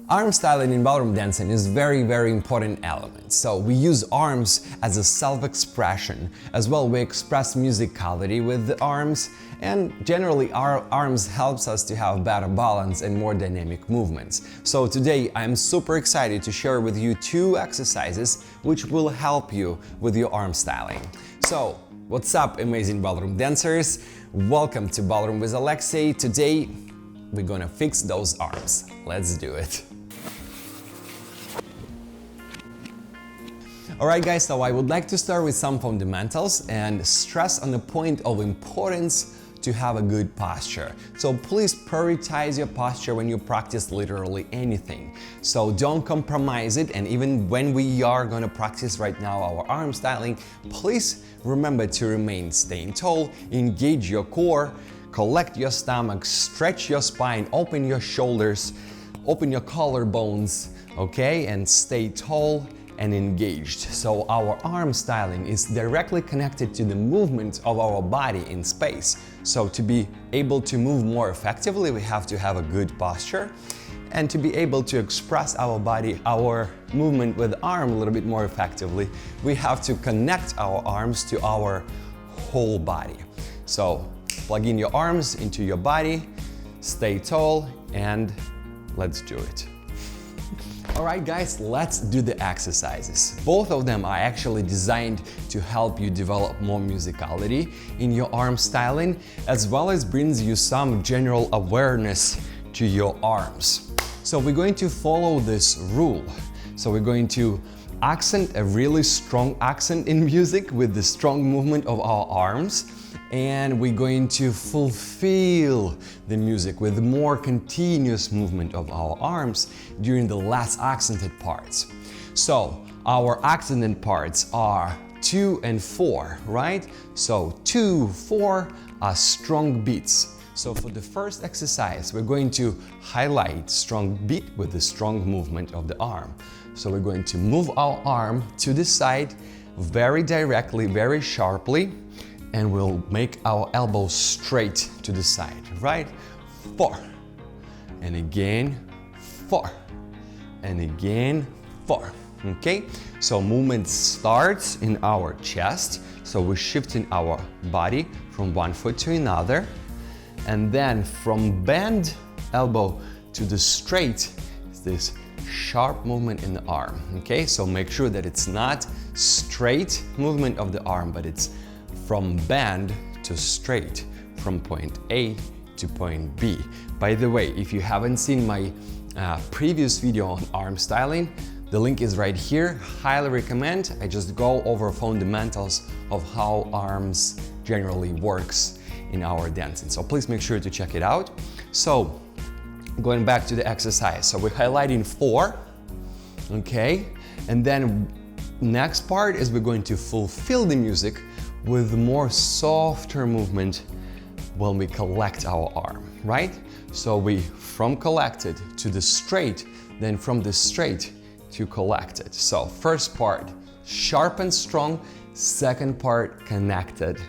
Arm styling in ballroom dancing is very important element. So we use arms as a self-expression. As well, we express musicality with the arms, and generally our arms helps us to have better balance and more dynamic movements. So today I'm super excited to share with you 2 exercises which will help you with your arm styling. So what's up, amazing ballroom dancers? Welcome to Ballroom with Alexei. Today we're gonna fix those arms. Let's do it. Alright guys, so I would like to start with some fundamentals and stress on the point of importance to have a good posture. So please prioritize your posture when you practice literally anything. So don't compromise it, and even when we are gonna practice right now our arm styling, please remember to remain staying tall, engage your core, collect your stomach, stretch your spine, open your shoulders, open your collarbones, okay, and stay tall and engaged. So our arm styling is directly connected to the movement of our body in space. So to be able to move more effectively, we have to have a good posture. And to be able to express our body, our movement with arm a little bit more effectively, we have to connect our arms to our whole body. So plug in your arms into your body, stay tall, and let's do it. Alright guys, let's do the exercises. Both of them are actually designed to help you develop more musicality in your arm styling, as well as brings you some general awareness to your arms. So we're going to follow this rule. So we're going to accent a really strong accent in music with the strong movement of our arms, and we're going to fulfill the music with more continuous movement of our arms during the less accented parts. So our accented parts are 2 and 4, right? So 2, 4 are strong beats. So for the first exercise, we're going to highlight strong beat with the strong movement of the arm. So we're going to move our arm to the side very directly, very sharply, and we'll make our elbow straight to the side, right? 4, and again 4, and again 4. Okay, so movement starts in our chest, so we're shifting our body from one foot to another, and then from bend elbow to the straight is this sharp movement in the arm. Okay, so make sure that it's not straight movement of the arm, but it's from bend to straight, from point A to point B. By the way, if you haven't seen my previous video on arm styling, the link is right here. Highly recommend. I just go over fundamentals of how arms generally works in our dancing. So please make sure to check it out. So going back to the exercise, so we're highlighting 4, okay? And then next part is we're going to fulfill the music with more softer movement when we collect our arm, right? So we from collected to the straight, then from the straight to collected. So first part, sharp and strong. Second part, connected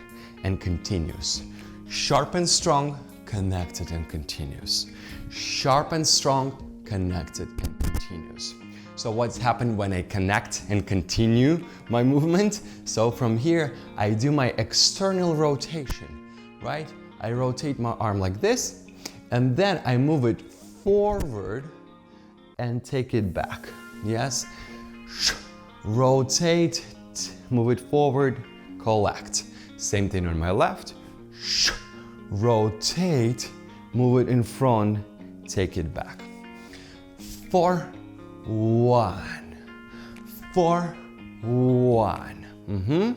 and continuous. Sharp and strong, connected and continuous. Sharp and strong, connected and continuous. So what's happened when I connect and continue my movement? So from here, I do my external rotation, right? I rotate my arm like this, and then I move it forward and take it back. Yes? Rotate, move it forward, collect. Same thing on my left. Rotate, move it in front, take it back. 4, 1, 4, 1.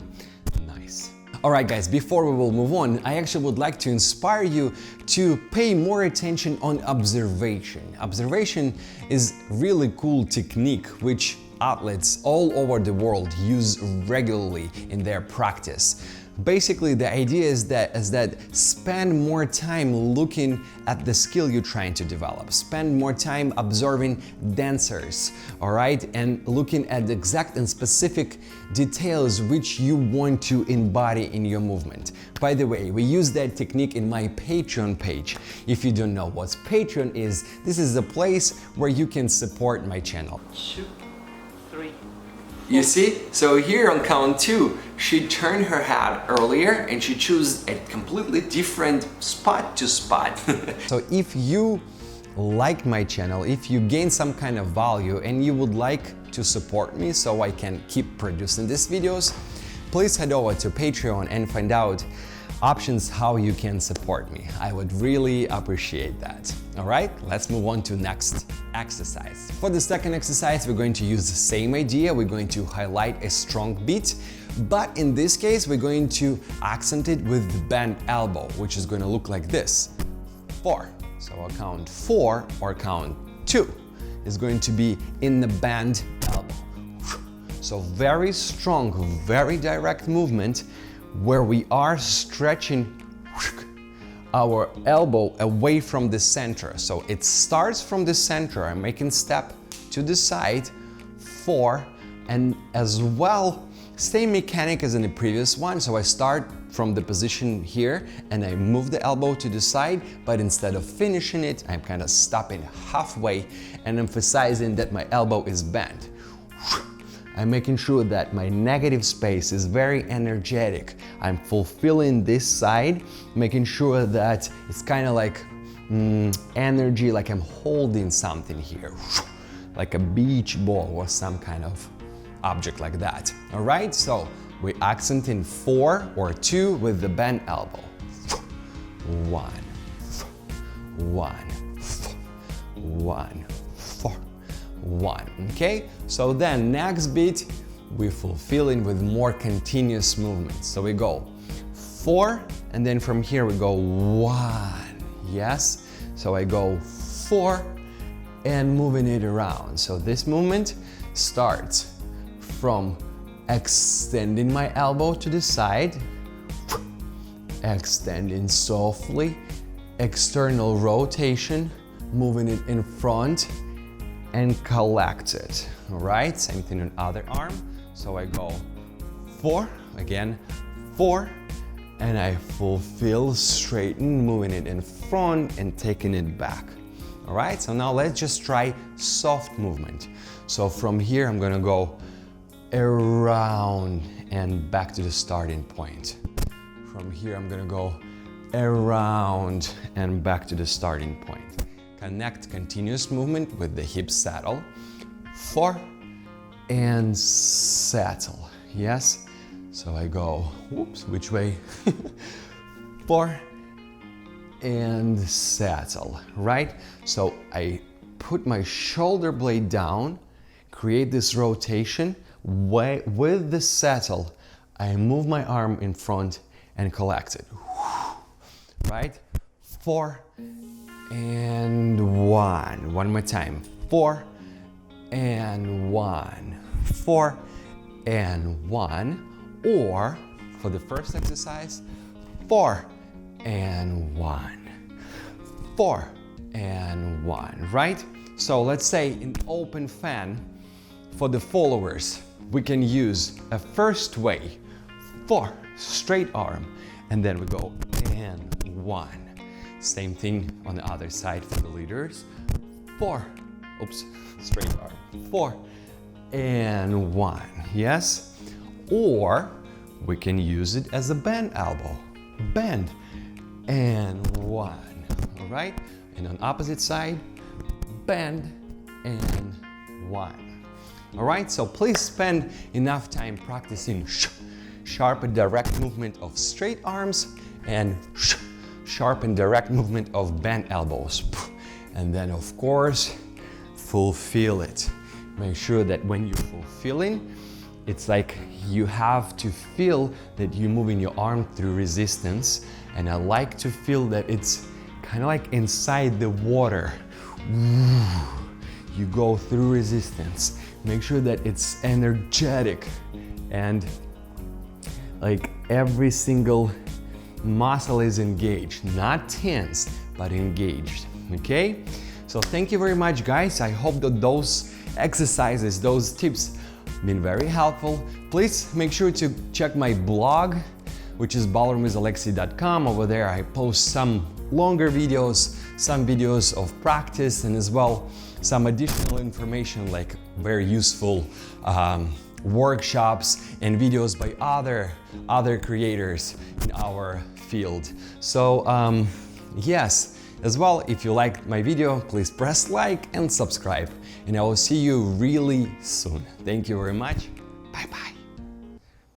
Nice. Alright guys, before we will move on, I actually would like to inspire you to pay more attention on observation. Observation is really cool technique which athletes all over the world use regularly in their practice. Basically, the idea is that spend more time looking at the skill you're trying to develop. Spend more time observing dancers, all right? And looking at the exact and specific details which you want to embody in your movement. By the way, we use that technique in my Patreon page. If you don't know what Patreon is, this is a place where you can support my channel. 2, 3. You see? So here on count 2, she turned her head earlier and she chose a completely different spot to spot. So if you like my channel, if you gain some kind of value and you would like to support me so I can keep producing these videos, please head over to Patreon and find out options how you can support me. I would really appreciate that. All right, let's move on to next exercise. For the second exercise, we're going to use the same idea. We're going to highlight a strong beat, but in this case, we're going to accent it with the bent elbow, which is going to look like this. 4. So I'll count 4 or count 2 is going to be in the bent elbow. So very strong, very direct movement where we are stretching our elbow away from the center. So it starts from the center. I'm making step to the side, 4, and as well, same mechanic as in the previous one. So I start from the position here and I move the elbow to the side, but instead of finishing it, I'm kind of stopping halfway and emphasizing that my elbow is bent. I'm making sure that my negative space is very energetic. I'm fulfilling this side, making sure that it's kind of like energy, like I'm holding something here, like a beach ball or some kind of object like that. All right, so we accent in 4 or 2 with the bent elbow. 1, 1, 1, 4. 1, okay? So then next beat, we're fulfilling with more continuous movements. So we go 4, and then from here we go 1, yes? So I go 4 and moving it around. So this movement starts from extending my elbow to the side, extending softly, external rotation, moving it in front, and collect it, all right? Same thing on other arm. So I go 4, again, 4, and I fulfill, straighten, moving it in front and taking it back, all right? So now let's just try soft movement. So from here, I'm gonna go around and back to the starting point. From here, I'm gonna go around and back to the starting point. Connect continuous movement with the hip settle. 4 and settle. Yes? So I go, whoops, which way? 4 and settle, right? So I put my shoulder blade down, create this rotation. With the settle, I move my arm in front and collect it. Right? 4 and 1. One more time. 4 and 1. 4 and 1. Or for the first exercise, 4 and 1. 4 and 1, right? So let's say in open fan, for the followers, we can use a first way, 4, straight arm, and then we go and 1. Same thing on the other side for the leaders. 4, oops, straight arm. 4 and 1, yes? Or we can use it as a bend elbow. Bend and 1, all right? And on opposite side, bend and 1. All right, so please spend enough time practicing sharp and direct movement of straight arms and sharp and direct movement of bent elbows. And then of course, fulfill it. Make sure that when you're fulfilling, it's like you have to feel that you're moving your arm through resistance. And I like to feel that it's kind of like inside the water. You go through resistance. Make sure that it's energetic and like every single muscle is engaged, not tense, but engaged, okay? So thank you very much, guys. I hope that those exercises, those tips been very helpful. Please make sure to check my blog, which is ballroomwithalexi.com. Over there I post some longer videos, some videos of practice, and as well some additional information like very useful workshops and videos by other creators in our field. So yes, as well, if you liked my video, please press like and subscribe, and I will see you really soon. Thank you very much.